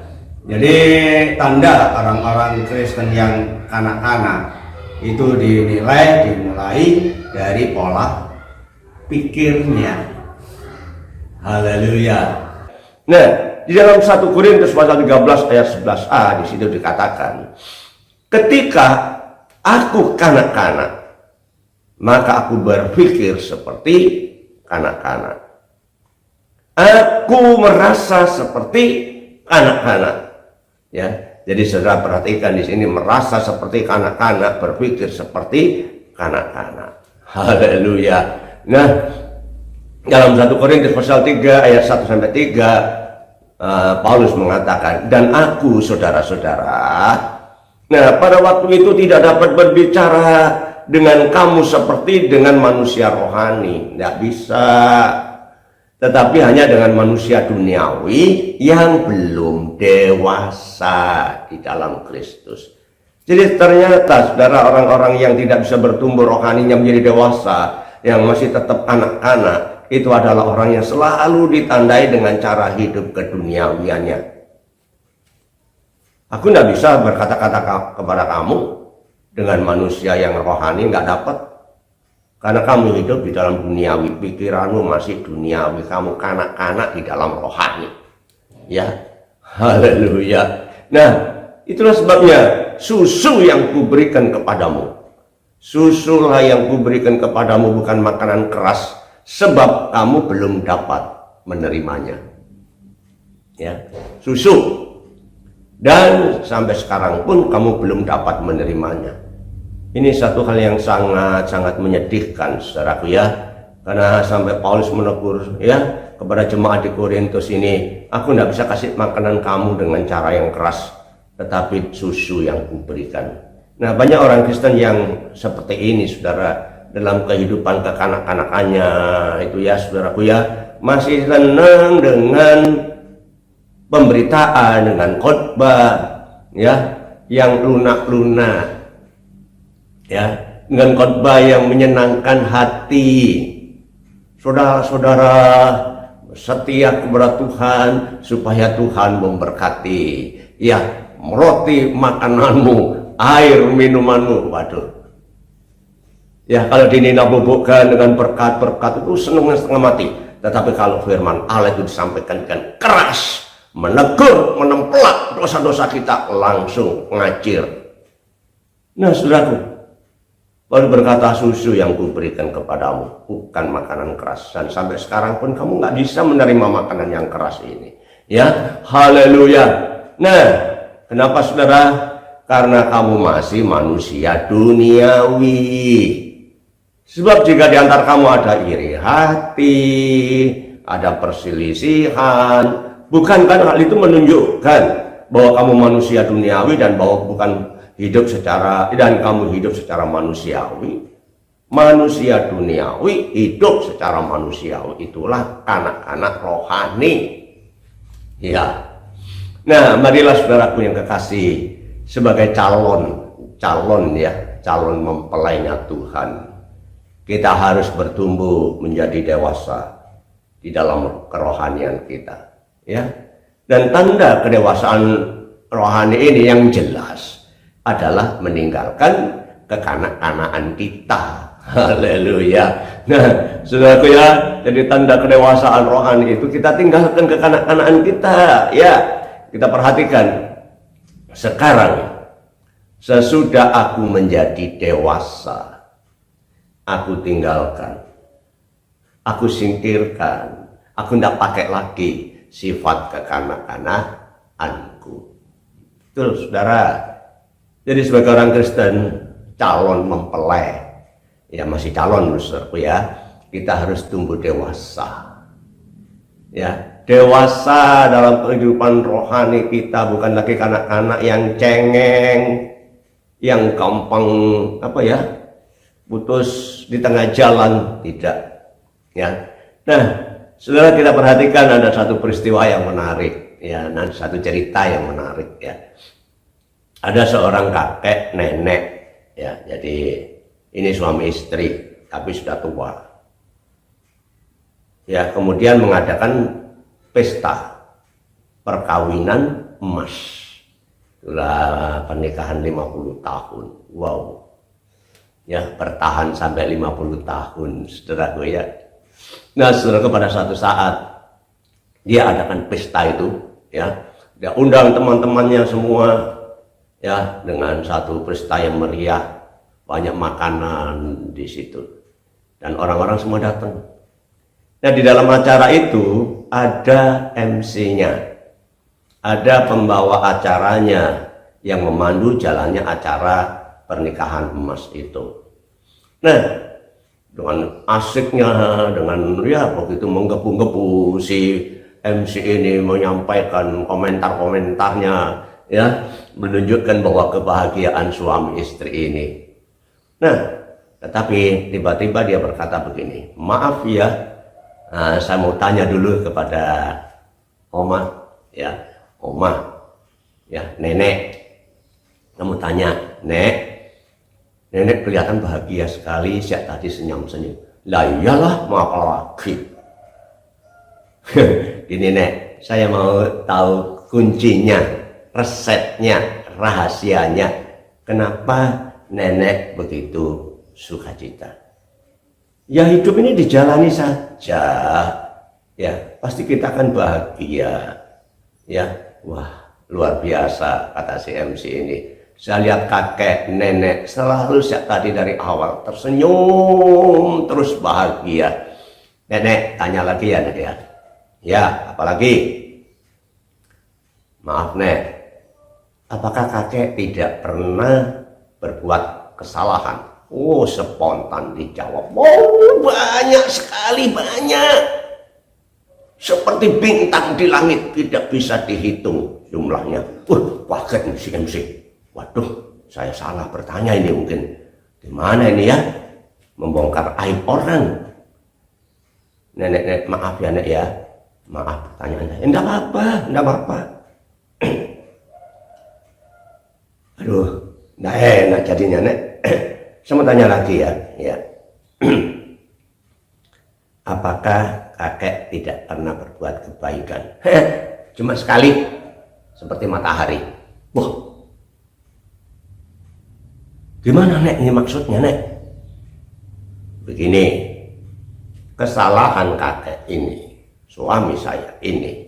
Jadi tanda orang-orang Kristen yang kanak-kanak itu dimulai dari pola pikirnya. Haleluya. Nah, di dalam 1 Korintus pasal 13 ayat 11a di situ dikatakan, ketika aku kanak-kanak, maka aku berpikir seperti kanak-kanak. Aku merasa seperti kanak-kanak. Ya, jadi saudara perhatikan di sini, merasa seperti kanak-kanak, berpikir seperti kanak-kanak. Haleluya. Nah, dalam 1 Korintus pasal 3 ayat 1 sampai 3 Paulus mengatakan, dan aku saudara-saudara, nah pada waktu itu tidak dapat berbicara dengan kamu seperti dengan manusia rohani, tidak bisa, tetapi hanya dengan manusia duniawi yang belum dewasa di dalam Kristus. Jadi ternyata saudara, orang-orang yang tidak bisa bertumbuh rohaninya menjadi dewasa, yang masih tetap anak-anak, itu adalah orang yang selalu ditandai dengan cara hidup keduniawiannya. Aku tidak bisa berkata-kata kepada kamu dengan manusia yang rohani, nggak dapat. Karena kamu hidup di dalam duniawi, pikiranmu masih duniawi, kamu kanak-kanak di dalam rohani. Ya, haleluya. Nah, itulah sebabnya susu yang kuberikan kepadamu, susulah yang kuberikan kepadamu, bukan makanan keras, sebab kamu belum dapat menerimanya. Ya, susu. Dan sampai sekarang pun kamu belum dapat menerimanya. Ini satu hal yang sangat-sangat menyedihkan, saudaraku, ya. Karena sampai Paulus menegur, ya, kepada jemaat di Korintus ini, aku tidak bisa kasih makanan kamu dengan cara yang keras, tetapi susu yang kuberikan. Nah, banyak orang Kristen yang seperti ini, saudara, dalam kehidupan kekanak-kanakannya itu, ya, saudaraku, ya, masih senang dengan pemberitaan, dengan khotbah, ya, yang lunak-lunak, ya, dengan khotbah yang menyenangkan hati. Saudara-saudara, setia kepada Tuhan supaya Tuhan memberkati, ya, roti makananmu, air minumanmu. Waduh, ya, kalau dinabubukkan dengan berkat-berkat itu senang setengah mati. Tetapi kalau firman Allah itu disampaikan dengan keras, menegur, menempelak dosa-dosa kita, langsung ngacir. Nah, saudaraku, Paulus berkata, susu yang kuberikan kepadamu, bukan makanan keras. Dan sampai sekarang pun kamu nggak bisa menerima makanan yang keras ini. Ya, haleluya. Nah, kenapa, saudara? Karena kamu masih manusia duniawi. Sebab jika di antara kamu ada iri hati, ada perselisihan. Bukan kan hal itu menunjukkan bahwa kamu manusia duniawi dan bahwa bukan hidup secara dan kamu hidup secara manusiawi. Manusia duniawi hidup secara manusiawi, itulah anak-anak rohani. Ya. Nah, marilah saudaraku yang kekasih, sebagai calon mempelainya Tuhan, kita harus bertumbuh menjadi dewasa di dalam kerohanian kita, ya. Dan tanda kedewasaan rohani ini yang jelas adalah meninggalkan kekanak-kanakan kita. Haleluya. Nah, saudaraku ya, jadi tanda kedewasaan rohani itu kita tinggalkan kekanak-kanakan kita, ya. Kita perhatikan sekarang, sesudah aku menjadi dewasa, aku tinggalkan, aku singkirkan, aku tidak pakai lagi sifat kekanak-kanakanku. Betul, saudara. Jadi sebagai orang Kristen, calon mempelai, ya masih calon, saudaraku ya, kita harus tumbuh dewasa. Ya, dewasa dalam kehidupan rohani kita, bukan lagi kanak-kanak yang cengeng, yang gampang putus di tengah jalan, tidak. Ya. Nah, saudara, kita perhatikan ada satu peristiwa yang menarik, ya, dan satu cerita yang menarik, ya. Ada seorang kakek nenek, ya, jadi ini suami istri tapi sudah tua. Ya, kemudian mengadakan pesta perkawinan emas. Sudah pernikahan 50 tahun. Wow. Ya, bertahan sampai 50 tahun, saudaraku ya. Nah, saudaraku, pada suatu saat dia adakan pesta itu, ya. Dia undang teman-temannya semua, ya, dengan satu pesta yang meriah, banyak makanan di situ. Dan orang-orang semua datang. Nah, di dalam acara itu ada MC-nya, ada pembawa acaranya yang memandu jalannya acara pernikahan emas itu. Nah, dengan asiknya, dengan ya begitu menggebu-gebu si MC ini menyampaikan komentar-komentarnya, ya, menunjukkan bahwa kebahagiaan suami istri ini. Nah, tetapi tiba-tiba dia berkata begini, maaf ya, saya mau tanya dulu kepada Oma, ya, nenek. Kamu tanya, nenek kelihatan bahagia sekali, sejak tadi senyum-senyum. Lah iyalah, mau apa lagi? Gini, Nek, saya mau tahu kuncinya, resepnya, rahasianya. Kenapa nenek begitu sukacita? Ya, hidup ini dijalani saja, ya, pasti kita akan bahagia, ya. Wah, luar biasa, kata si MC ini. Saya lihat kakek nenek selalu sejak tadi dari awal tersenyum, terus bahagia. Nenek tanya lagi ya, Nek, ya. Ya, apalagi? Maaf, Nek, apakah kakek tidak pernah berbuat kesalahan? Oh, spontan dijawab. Oh, banyak sekali, banyak. Seperti bintang di langit, tidak bisa dihitung jumlahnya. Kaget si MC. Waduh, saya salah bertanya ini mungkin. Gimana ini ya? Membongkar aib orang. Nenek, maaf ya, Nek, ya. Maaf pertanyaannya. Enggak apa-apa. Aduh, enggak enak jadinya, Nek. Saya mau tanya lagi ya. Apakah kakek tidak pernah berbuat kebaikan? Cuma sekali, seperti matahari. Wah, gimana, Nek, ini maksudnya, Nek? Begini, kesalahan kakek ini, suami saya ini,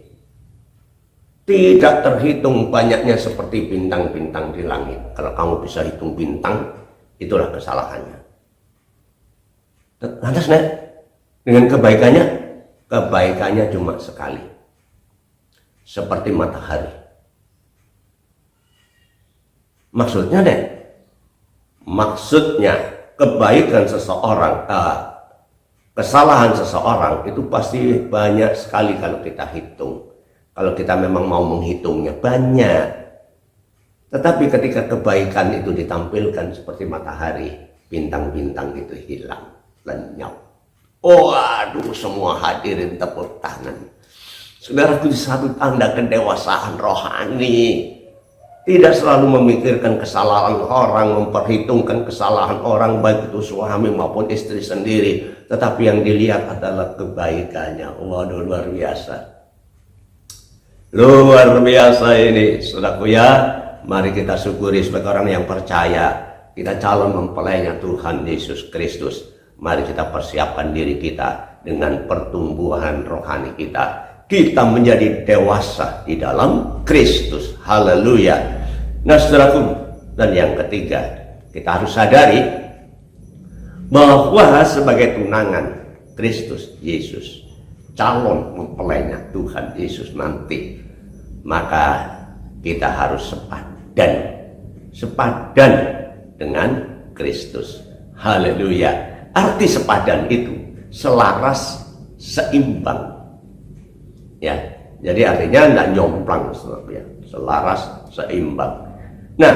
tidak terhitung banyaknya seperti bintang-bintang di langit. Kalau kamu bisa hitung bintang, itulah kesalahannya. Lantas, Nek, dengan kebaikannya cuma sekali, seperti matahari. Maksudnya, Nek, maksudnya kebaikan seseorang, kesalahan seseorang itu pasti banyak sekali kalau kita hitung. Kalau kita memang mau menghitungnya banyak. Tetapi ketika kebaikan itu ditampilkan seperti matahari, bintang-bintang itu hilang, lenyap. Oh aduh, semua hadirin tepuk tangan. Saudaraku, di satu tanda kedewasaan rohani. Tidak selalu memikirkan kesalahan orang, memperhitungkan kesalahan orang, baik itu suami maupun istri sendiri. Tetapi yang dilihat adalah kebaikannya. Waduh, luar biasa. Luar biasa ini, saudaraku ya. Mari kita syukuri sebagai orang yang percaya. Kita calon mempelainya Tuhan Yesus Kristus. Mari kita persiapkan diri kita dengan pertumbuhan rohani kita. Kita menjadi dewasa di dalam Kristus. Haleluya. Nah saudaraku, dan yang ketiga, kita harus sadari bahwa sebagai tunangan Kristus Yesus, calon mempelainya Tuhan Yesus nanti, maka kita harus sepadan dengan Kristus. Haleluya. Arti sepadan itu selaras, seimbang. Ya, jadi artinya tidak nyomplang, ya, selaras, seimbang. Nah,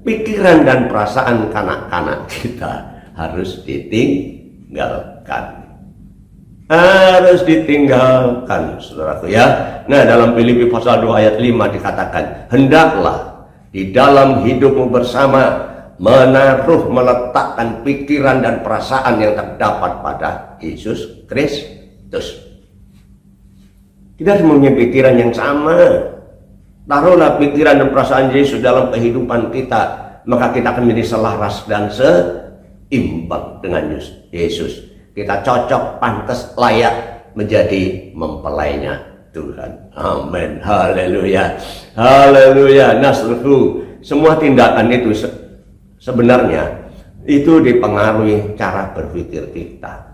pikiran dan perasaan kanak-kanak kita harus ditinggalkan. Harus ditinggalkan, saudaraku ya. Nah, dalam Filipi pasal 2 ayat 5 dikatakan, hendaklah di dalam hidupmu bersama meletakkan pikiran dan perasaan yang terdapat pada Yesus Kristus. Kita harus mempunyai pikiran yang sama. Taruhlah pikiran dan perasaan Yesus dalam kehidupan kita, maka kita akan menjadi selaras dan seimbang dengan Yesus. Kita cocok, pantas, layak menjadi mempelainya Tuhan. Amin. Haleluya. Haleluya. Nah, semua tindakan itu sebenarnya itu dipengaruhi cara berpikir kita.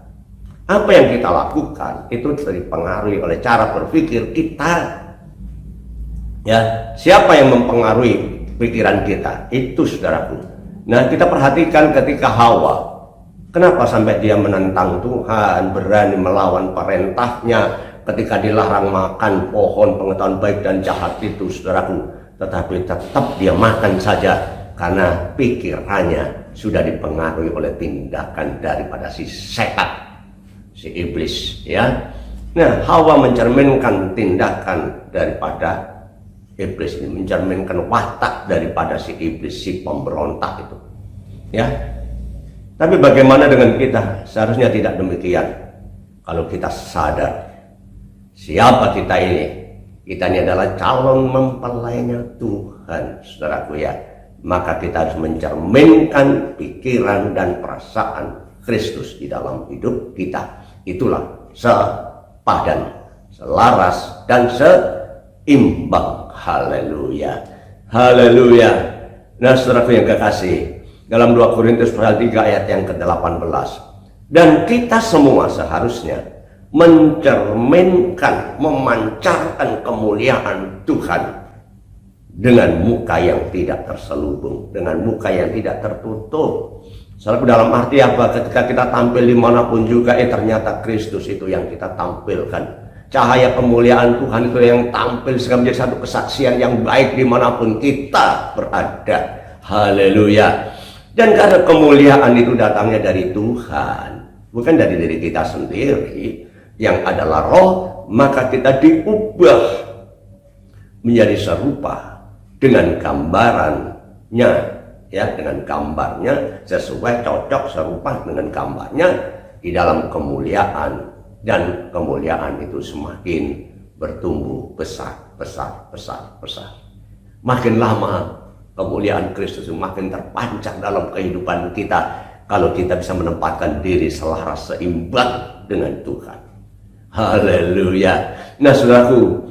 Apa yang kita lakukan itu dipengaruhi oleh cara berpikir kita. Ya, siapa yang mempengaruhi pikiran kita? Itu saudaraku. Nah, kita perhatikan ketika Hawa, kenapa sampai dia menentang Tuhan, berani melawan perintahnya ketika dilarang makan pohon pengetahuan baik dan jahat itu, saudaraku. Tetapi tetap dia makan saja karena pikirannya sudah dipengaruhi oleh tindakan daripada si setan, si iblis, ya. Nah, Hawa mencerminkan tindakan daripada iblis ini, mencerminkan watak daripada si iblis, si pemberontak itu, ya. Tapi bagaimana dengan kita? Seharusnya tidak demikian. Kalau kita sadar siapa kita ini, kita ini adalah calon mempelainya Tuhan, saudaraku ya. Maka kita harus mencerminkan pikiran dan perasaan Kristus di dalam hidup kita. Itulah sepadan, selaras, dan seimbang. Haleluya. Haleluya. Nah, saudaraku yang kekasih, dalam 2 Korintus pasal 3 ayat yang ke-18, dan kita semua seharusnya mencerminkan, memancarkan kemuliaan Tuhan dengan muka yang tidak terselubung, dengan muka yang tidak tertutup. Saudaraku, dalam arti apa? Ketika kita tampil dimanapun juga, ternyata Kristus itu yang kita tampilkan. Cahaya kemuliaan Tuhan itu yang tampil sehingga menjadi satu kesaksian yang baik dimanapun kita berada. Haleluya. Dan karena kemuliaan itu datangnya dari Tuhan, bukan dari diri kita sendiri, yang adalah roh, maka kita diubah menjadi serupa dengan gambarannya, ya, dengan gambarnya, sesuai, cocok, serupa dengan gambarnya di dalam kemuliaan. Dan kemuliaan itu semakin bertumbuh besar. Makin lama kemuliaan Kristus makin terpancar dalam kehidupan kita kalau kita bisa menempatkan diri selaras, seimbang dengan Tuhan. Haleluya. Nah, saudaraku,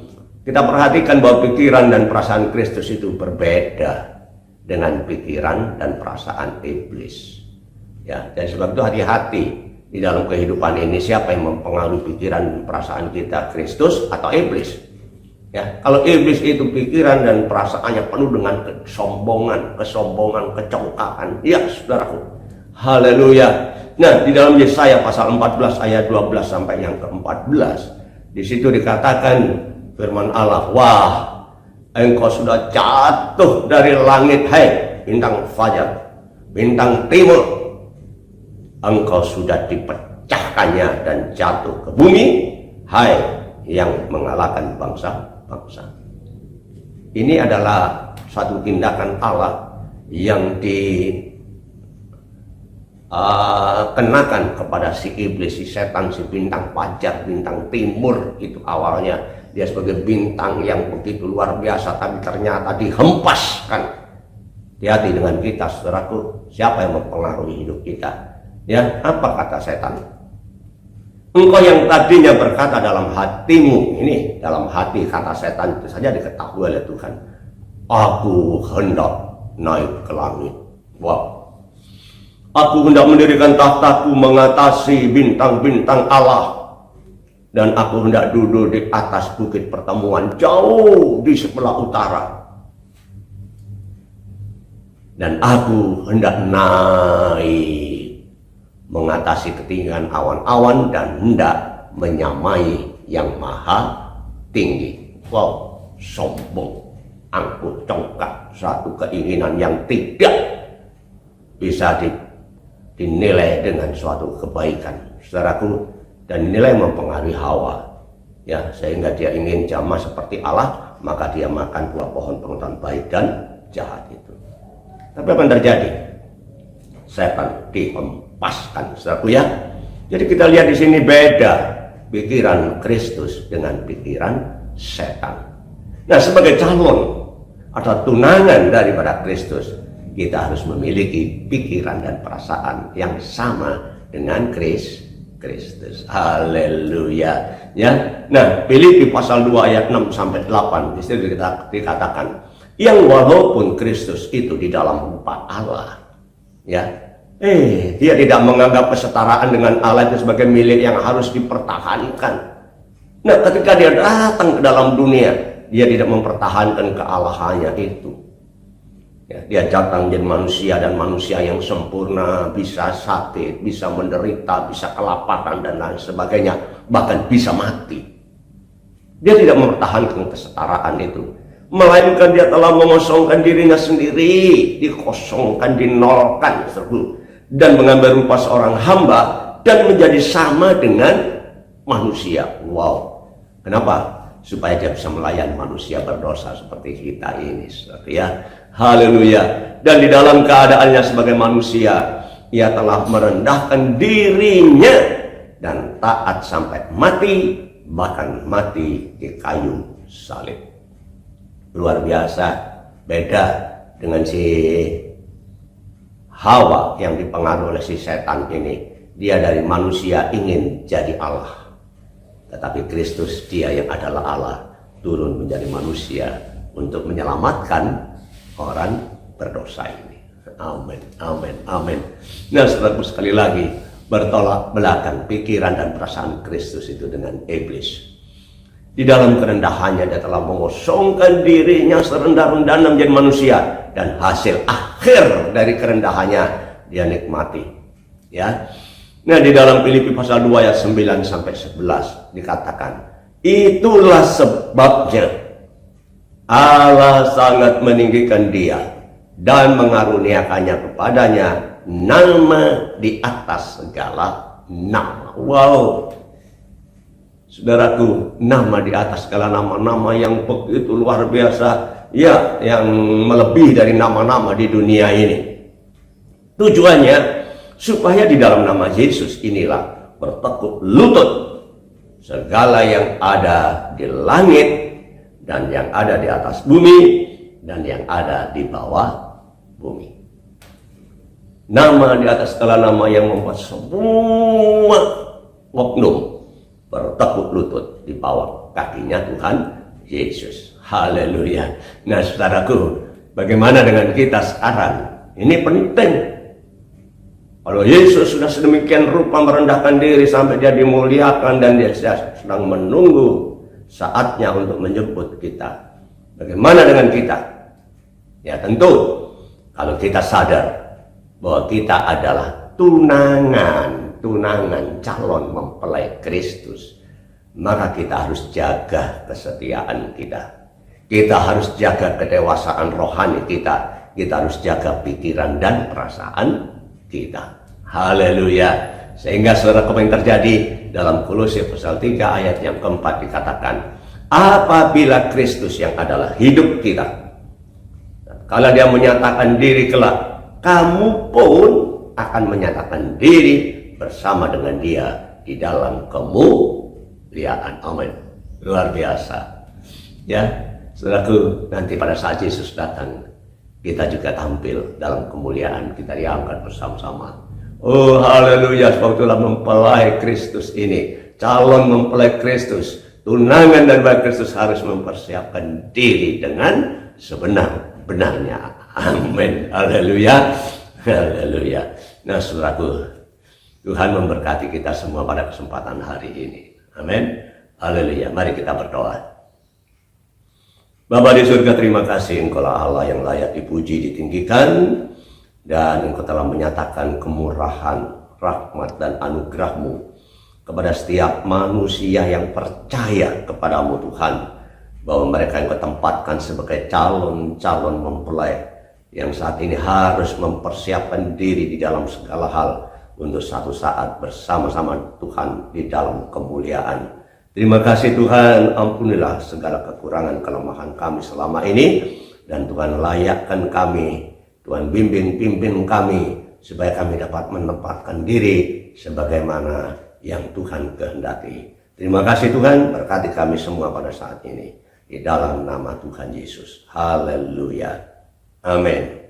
kita perhatikan bahwa pikiran dan perasaan Kristus itu berbeda dengan pikiran dan perasaan iblis. Ya, dan sebab itu hati-hati di dalam kehidupan ini, siapa yang mempengaruhi pikiran dan perasaan kita, Kristus atau iblis? Ya, kalau iblis itu pikiran dan perasaannya penuh dengan kesombongan, kecongkakan, ya saudaraku, haleluya, Nah, di dalam Yesaya pasal 14 ayat 12 sampai yang ke-14, di situ dikatakan firman Allah, wah, engkau sudah jatuh dari langit, hai bintang fajar, bintang timur, engkau sudah dipecahkannya dan jatuh ke bumi, hai yang mengalahkan bangsa-bangsa. Ini adalah satu tindakan Allah yang dikenakan kepada si iblis, si setan, si bintang fajar, bintang timur. Itu awalnya dia sebagai bintang yang begitu luar biasa, tapi ternyata dihempaskan. Hati-hati dengan kita, saudaraku. Siapa yang mempengaruhi hidup kita? Ya, apa kata setan? Engkau yang tadinya berkata dalam hatimu, ini dalam hati kata setan itu saja diketahui oleh Tuhan. Aku hendak naik ke langit. Wow. Aku hendak mendirikan tahtaku mengatasi bintang-bintang Allah. Dan aku hendak duduk di atas bukit pertemuan jauh di sebelah utara. Dan aku hendak naik mengatasi ketinggian awan-awan dan hendak menyamai yang maha tinggi. Wow, sombong, angkuh congkak, satu keinginan yang tidak bisa dinilai dengan suatu kebaikan, saudaraku, dan nilai mempengaruhi Hawa, ya, sehingga dia ingin jamah seperti Allah, maka dia makan buah pohon pengetahuan baik dan jahat itu. Tapi apa yang terjadi? Setan dihempaskan, saudaraku, ya. Jadi kita lihat di sini beda pikiran Kristus dengan pikiran setan. Nah, sebagai calon atau tunangan daripada Kristus, kita harus memiliki pikiran dan perasaan yang sama dengan Kristus. Haleluya. Ya. Nah, Filipi pasal 2 ayat 6 sampai 8 di situ dikatakan, yang walaupun Kristus itu di dalam rupa Allah, ya, dia tidak menganggap kesetaraan dengan Allah itu sebagai milik yang harus dipertahankan. Nah, ketika dia datang ke dalam dunia, dia tidak mempertahankan kealahannya itu. Ya, dia datang menjadi manusia, dan manusia yang sempurna, bisa sakit, bisa menderita, bisa kelaparan dan lain sebagainya, bahkan bisa mati. Dia tidak mempertahankan kesetaraan itu, melainkan dia telah mengosongkan dirinya sendiri, dikosongkan, dinolkan, dan mengambil rupa seorang hamba dan menjadi sama dengan manusia. Wow, kenapa? Supaya dia bisa melayani manusia berdosa seperti kita ini, ya. Haleluya. Dan di dalam keadaannya sebagai manusia, ia telah merendahkan dirinya dan taat sampai mati, bahkan mati di kayu salib. Luar biasa, beda dengan si Hawa yang dipengaruhi oleh si setan ini. Dia dari manusia ingin jadi Allah, tetapi Kristus, dia yang adalah Allah, turun menjadi manusia untuk menyelamatkan orang berdosa ini. Amin, amin, amin. Nah, saudaraku, sekali lagi, bertolak belakang pikiran dan perasaan Kristus itu dengan iblis. Di dalam kerendahannya dia telah mengosongkan dirinya serendah-rendahnya menjadi manusia, dan hasil akhir dari kerendahannya dia nikmati, ya. Nah, di dalam Filipi pasal 2 ayat 9 sampai 11 dikatakan, itulah sebabnya Allah sangat meninggikan dia dan mengaruniakannya kepadanya nama di atas segala nama. Wow, saudaraku, nama di atas segala nama-nama yang begitu luar biasa, ya, yang melebihi dari nama-nama di dunia ini. Tujuannya supaya di dalam nama Yesus inilah bertekuk lutut segala yang ada di langit dan yang ada di atas bumi dan yang ada di bawah bumi. Nama di atas segala nama yang membuat semua oknum bertekuk lutut di bawah kakinya Tuhan Yesus. Haleluya. Nah, saudaraku, bagaimana dengan kita sekarang? Ini penting. Kalau Yesus sudah sedemikian rupa merendahkan diri sampai dia dimuliakan, dan dia sedang menunggu saatnya untuk menjemput kita, bagaimana dengan kita? Ya, tentu kalau kita sadar bahwa kita adalah tunangan calon mempelai Kristus, maka kita harus jaga kesetiaan kita. Kita harus jaga kedewasaan rohani kita. Kita harus jaga pikiran dan perasaan kita. Haleluya. Sehingga saudara, apa yang terjadi dalam Kolose pasal 3 ayat yang keempat dikatakan, apabila Kristus yang adalah hidup kita, kalau dia menyatakan diri kelak, kamu pun akan menyatakan diri bersama dengan dia di dalam kemuliaan. Amin. Luar biasa. Ya, saudaraku, nanti pada saat Yesus datang, kita juga tampil dalam kemuliaan, kita diangkat bersama-sama. Oh haleluya, sebab itulah mempelai Kristus ini, calon mempelai Kristus, tunangan dan mempelai Kristus harus mempersiapkan diri dengan sebenar-benarnya. Amin. Haleluya. Haleluya. Nah saudaraku, Tuhan memberkati kita semua pada kesempatan hari ini. Amin. Haleluya. Mari kita berdoa. Bapa di surga, terima kasih Engkau lah Allah yang layak dipuji, ditinggikan, dan Engkau telah menyatakan kemurahan, rahmat, dan anugerah-Mu kepada setiap manusia yang percaya kepadamu Tuhan, bahwa mereka Engkau tempatkan sebagai calon-calon mempelai yang saat ini harus mempersiapkan diri di dalam segala hal untuk satu saat bersama-sama Tuhan di dalam kemuliaan. Terima kasih Tuhan, ampunilah segala kekurangan kelemahan kami selama ini, dan Tuhan layakkan kami, Tuhan pimpin kami supaya kami dapat menempatkan diri sebagaimana yang Tuhan kehendaki. Terima kasih Tuhan, berkati kami semua pada saat ini di dalam nama Tuhan Yesus. Haleluya. Amin.